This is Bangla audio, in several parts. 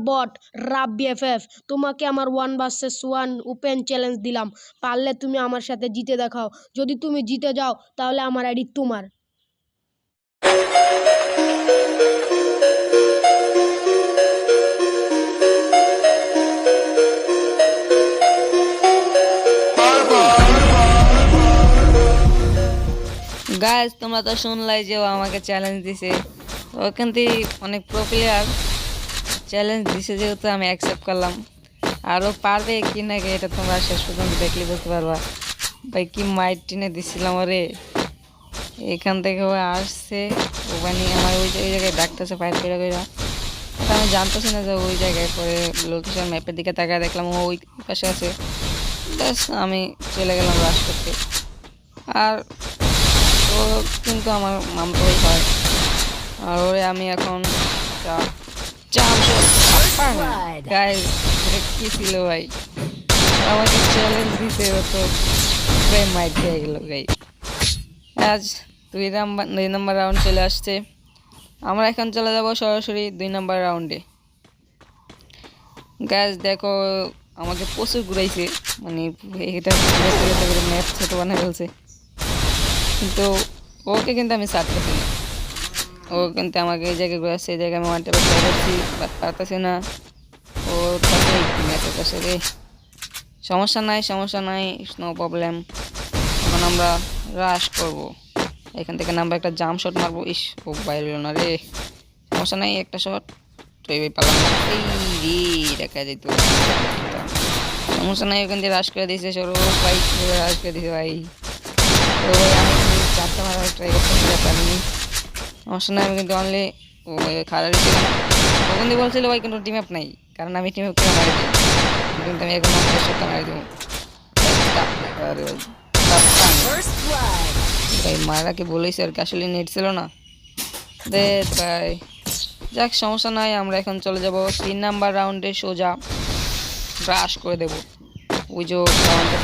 বট রাব বিএফএফ, তোমাকে আমার 1 vs 1 ওপেন চ্যালেঞ্জ দিলাম। পারলে তুমি আমার সাথে জিতে দেখাও। যদি তুমি জিতে যাও তাহলে আমার আইডি তোমার। গাইস তোমরা তো শুনলাই যে ও আমাকে চ্যালেঞ্জ দিছে, ওখান থেকে অনেক প্রো প্লেয়ার চ্যালেঞ্জ দিছে, যেহেতু আমি অ্যাকসেপ্ট করলাম। আরও পারবে কি না এটা তোমরা শেষ পর্যন্ত দেখলে বুঝতে পারবা। ভাই কি মাইট টিনে দিছিলাম ওরে, এখান থেকে ও আসছে, ও মানে আমার ওই জায়গায় ডাকতেছে ফাইট করে করে। আমি জানতেছি না যে ওই জায়গায়, পরে লোকেশন ম্যাপের দিকে তাকায় দেখলাম ও ওই পাশে আছে। ব্যাস আমি চলে গেলাম রাশ করতে। আর ও কিন্তু আমার মামতোই হয়, আর ওরে আমি এখন গাইস কি ছিল ভাই, আমাকে চ্যালেঞ্জ দিতে ও তো প্রায় মাইট খেয়ে গেল গাই। আজ 2 নম্বর রাউন্ড চলে আসছে, আমরা এখন চলে যাব সরাসরি 2 নম্বর রাউন্ডে। গাইস দেখো আমাকে প্রচুর ঘুরাইছে, মানে এটা ম্যাপ ছোটো বানায় ফেলছে, কিন্তু ওকে কিন্তু আমি ছাড়তেছি না। ও কিন্তু আমাকে এই জায়গায় ঘুরাচ্ছে, এই জায়গায় আমি ওয়ানটা ট্রাই করছি, পারতেছি না। ওর কাছে ম্যাচের কাছে রে, সমস্যা নাই, নো প্রবলেম। এখন আমরা রাশ করব, এখান থেকে নাম্বার একটা জাম্প শট মারবো। ইস ও বাইরে হলো না রে, সমস্যা নাই, একটা শট তো এই পারলাম না। এই রে দেখা যেত, সমস্যা নাই, ওখান থেকে রাশ করে দিয়েছে। সরো ভাই রাশ করে দিয়েছে ভাই। তো ভাই আমি কিন্তু চারটা মারার ট্রাই করতে পারিনি, সমস্যা নাই। আমি কিন্তু অনলি খারাপ ছিলাম, ওখান থেকে বলছিল ভাই কিন্তু টিম আপ নাই, কারণ আমি টিম আপ করে মারি দিই, কিন্তু আমি এখন শটটা মারি দেবো ভাই। মারা কি বলেছি আর কি, আসলে নেট ছিল না দে ভাই। যাক সমস্যা নাই, আমরা এখন চলে যাব 3 নম্বর রাউন্ডে, সোজা ব্রাশ করে দেবো। ওই যে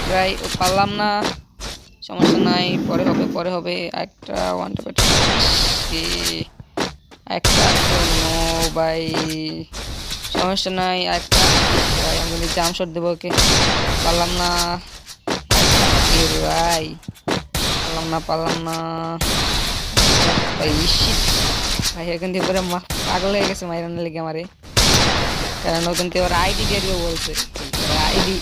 ট্রাই ও পারলাম না, সমস্যা নাই, পরে হবে একটা ওয়ান ট্যাপ একটা ভাই, সমস্যা নাই, একটা ভাই আমি জাম্প শট দেবো। ওকে পারলাম না ভাই, পারলাম না ভাই। ভাই এখান থেকে পুরো পাগল হয়ে গেছে মাইরানের লেগে আমারে, কারণ ওখান থেকে ওর আইডি দিয়ে দিবে বলছে। আইডি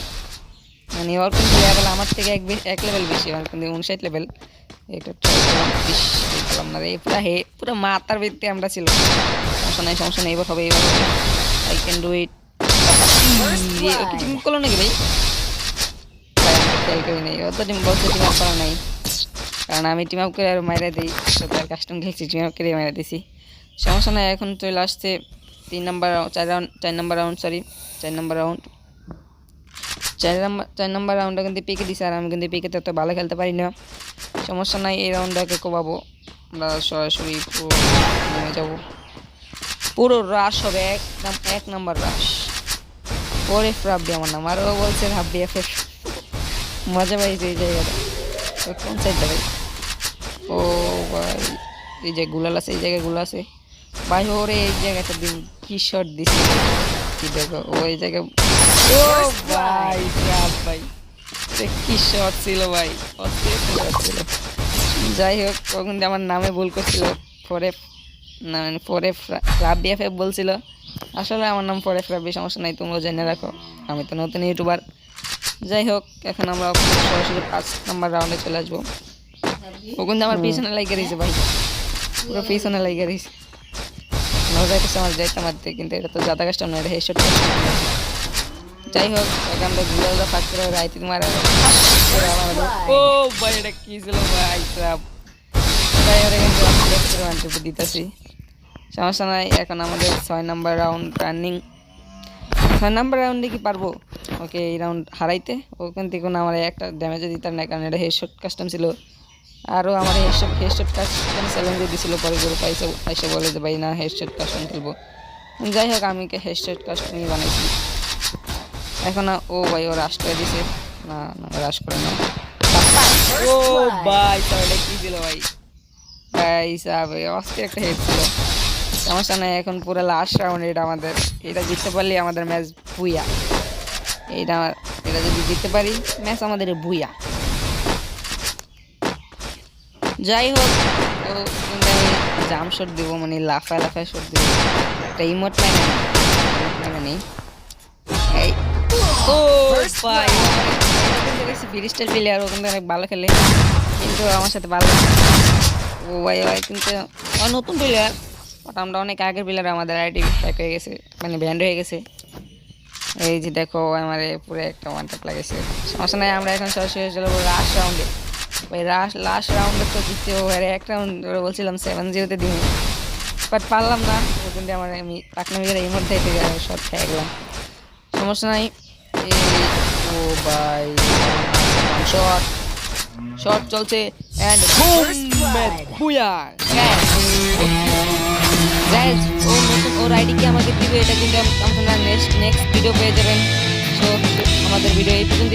মানে ওর কিন্তু লেভেল আমার থেকে এক লেভেল বেশি, আমার কিন্তু 59 লেভেল। এটা ট্রাই করলাম, পেলাম না রে, পুরো মাথার ভিত্তি আমরা ছিল। সমস্যা নেই, এবার হবে I can do it. Okay team করলো নাকি ভাই? খেয়াল করি নাই, ও তো টিম বলছে টিম আপ করা নাই, কারণ আমি টিম আপ করে আর মাইরা দিই, তার কাস্টম খেলছি, টিম আপ করে মাইরা দিছি। সমস্যা নাই, এখন চলে আসছে 4 নম্বর রাউন্ড, সরি 4 নম্বর রাউন্ড। 4 নম্বর রাউন্ডটা কিন্তু পিকে দিছে, আর আমি কিন্তু পিকে তো ভালো খেলতে পারি না। সমস্যা নাই, এই রাউন্ডটাকে কোবাবো, আমরা সরাসরি নেমে যাবো, পুরো রাশ হবে, 1 নম্বর রাশ। ওরে রাব্বি আমার নাম, আরও বলছে রাব্বি এফএফ, মজা পাইছে এই জায়গাটা। কোন সাইডটা ভাই? ও ভাই এই যে গুলাল আছে, এই জায়গায় গুলা আছে ভাই। ওরে এই জায়গাটা দিন কি শট দিছে, কি দেখো ওই জায়গায়। ও ভাই ভাই কি শট ছিল ভাই, ছিল। যাই হোক ওখান আমার নামে ভুল করছিল, ফোরেফ না মানে ফোরেফ রাব্বি এফএফ বলছিল, আসলে আমার নাম ফোরেফ রাব্বি। সমস্যা নাই, তোমরা জেনে রাখো, আমি তো নতুন ইউটিউবার। যাই হোক এখন আমরা সরাসরি 5 নম্বর রাউন্ডে চলে আসবো। ওখান আমার পিছনে লাগিয়ে দিয়েছে ভাই, পুরো পিছনে লাগিয়ে দিয়েছে। আমার যাইতে মারতে, কিন্তু এটা তো জাদা কাস্টম নয়, এটা হেডশট। যাই হোক এখন আমরা গুলালটা ফাঁক করে রাইতে মারা। ও ভাই এটা কি ছিল ভাই সাব, তাই ওরা কিন্তু দিতেছি, সমস্যা নাই। এখন আমাদের 6 নম্বর রাউন্ড রানিং। 6 নম্বর রাউন্ডে কি পারবো ওকে এই রাউন্ড হারাইতে? ওখান থেকে কোনো আমার একটা ড্যামেজও দিতাম না, কারণ এটা হেডশট কাস্টম ছিল। আরও আমার হেডশট কাস্টম চ্যালেঞ্জে দিয়েছিল, পরে গ্রুপ আইসে বলে যে ভাই না হেডশট কাস্টম খেলবো। যাই হোক আমি হেডশট কাস্টমই বানাইছি। এখন ও ভাই ও রাশ করে দিছে, না রাশ করে না। ও ভাই তাহলে কি ছিল ভাই, ভাই সাহেব অস্থির একটা হেড ছিল। সমস্যা নাই, এখন পুরো লাস্ট রাউন্ড এটা আমাদের। এটা জিততে পারলে আমাদের ম্যাচ বুইয়া। এটা এটা যদি জিততে পারি ম্যাচ আমাদের বুইয়া। যাই হোক, তো কিন্তু আমি জাম শট দিব, মানে লাফায় লাফায় শট দিব। একটা ইমোট মানে নেই। এই ও ভাই, ফ্রিস্টাইল প্লেয়ার, ওখান থেকে অনেক ভালো খেলে, কিন্তু আমার সাথে ভালো। ও ভাই ভাই, কিন্তু নতুন প্লেয়ার, বাট আমরা অনেক আগের প্লেয়ার, আমাদের আইডি প্যাক হয়ে গেছে, মানে ব্যান্ড হয়ে গেছে। এই যে দেখো আমার পুরো একটা ওয়ান ট্যাপ লাগেছে। সমস্যা নাই, আমরা এখন সরাসরি চলে যাবো লাস্ট রাউন্ডে। ওই লাস্ট রাউন্ডে তো জিততে হবে, এক রাউন্ড বলছিলাম 7-0 দিব, বাট পারলাম না। ওখান থেকে আমি পাকনামিদের এই মধ্যে শট খেয়ে গেলাম। সমস্যা নাই। ও ভাই, শট শট চলছে এন্ড বুম বুয়া। গাইস, ও নতুন ওর আইডি কি আমাকে দিবে, এটা কিন্তু আপনারা নেক্সট ভিডিও পেয়ে যাবেন। সো আমাদের ভিডিও এই পর্যন্ত।